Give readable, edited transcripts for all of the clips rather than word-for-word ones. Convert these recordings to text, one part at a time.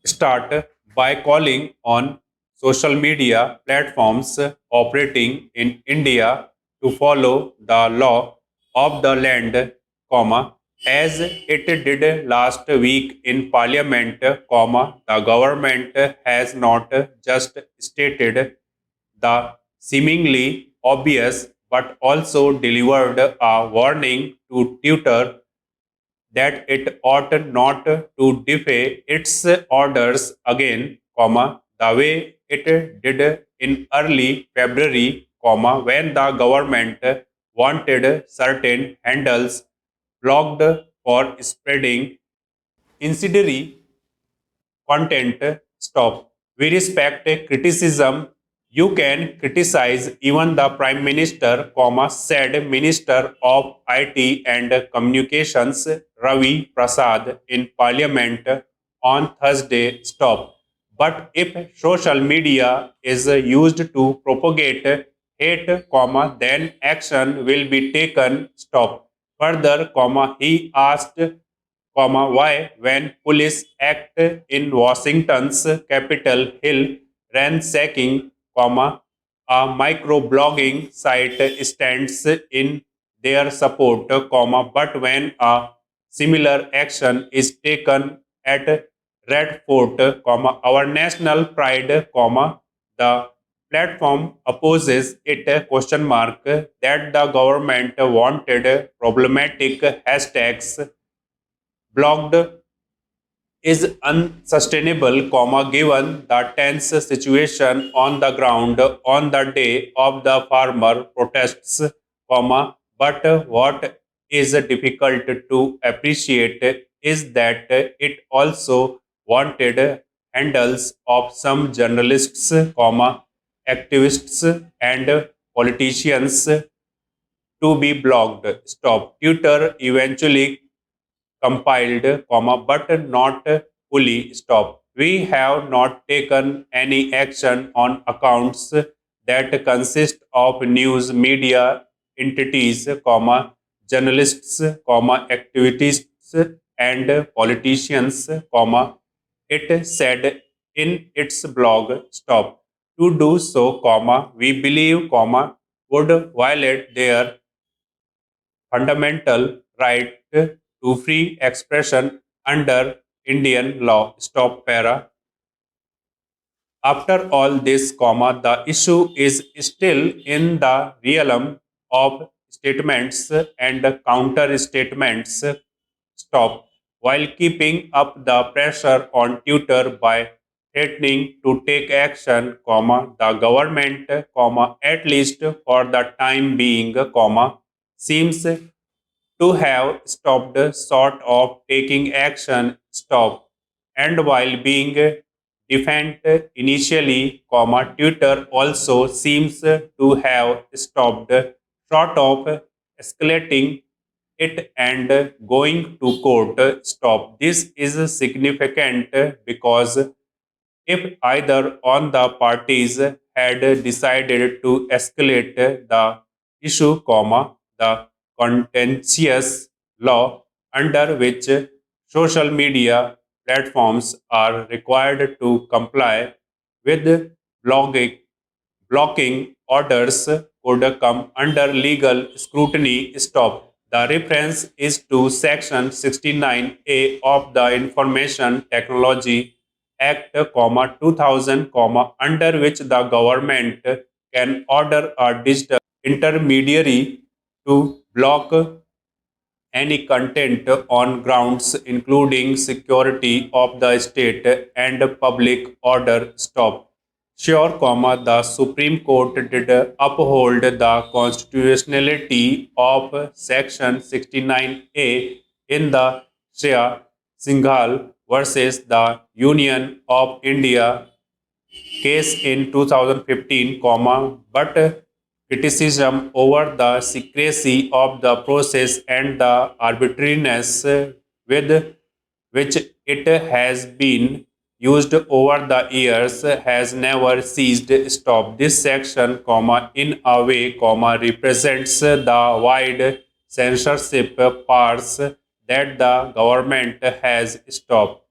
start by calling on social media platforms operating in India to follow the law of the land, comma, as it did last week in Parliament, comma, the government has not just stated the seemingly obvious but also delivered a warning to Twitter that it ought not to defy its orders again, comma, the way it did in early February, comma, when the government wanted certain handles blocked for spreading incendiary content. Stop. We respect criticism. You can criticize even the Prime Minister, comma, said Minister of IT and Communications Ravi Prasad in Parliament on Thursday. Stop. But if social media is used to propagate hate, comma, then action will be taken. Stop. Further, comma, he asked, comma, why when police act in Washington's Capitol Hill ransacking, comma, a microblogging site stands in their support, comma, but when a similar action is taken at Red Fort, comma, our national pride, comma, the platform opposes it, question mark, that the government wanted problematic hashtags blocked is unsustainable, comma, given the tense situation on the ground on the day of the farmer protests, comma, but what is difficult to appreciate is that it also wanted handles of some journalists, comma, activists and politicians to be blocked. Stop. Twitter eventually compiled, comma, but not fully stopped. We have not taken any action on accounts that consist of news media entities, comma, journalists, comma, activists, and politicians, comma, it said in its blog. Stop. To do so, comma, we believe, comma, would violate their fundamental right to free expression under Indian law. Stop para. After all this, comma, the issue is still in the realm of statements and counter statements. Stop. While keeping up the pressure on Twitter by threatening to take action, comma, the government, comma, at least for the time being, comma, seems to have stopped short of taking action. Stop. And while being defiant initially, comma, Twitter also seems to have stopped short of escalating it and going to court. Stop. This is significant because if either on the parties had decided to escalate the issue, comma, the contentious law under which social media platforms are required to comply with blogging, blocking orders could come under legal scrutiny. Stop. The reference is to Section 69A of the Information Technology Act, 2000, under which the government can order a digital intermediary to block any content on grounds including security of the state and public order. Stop. Sure, the Supreme Court did uphold the constitutionality of Section 69A in the Shreya Singhal versus the Union of India case in 2015, but criticism over the secrecy of the process and the arbitrariness with which it has been used over the years has never ceased. Stop. This section, in a way, represents the wide censorship powers that the government has stopped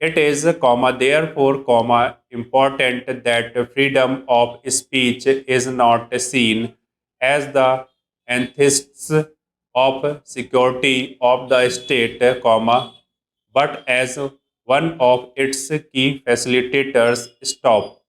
It is, therefore, important that freedom of speech is not seen as the antithesis of security of the state, but as one of its key facilitators. Stop.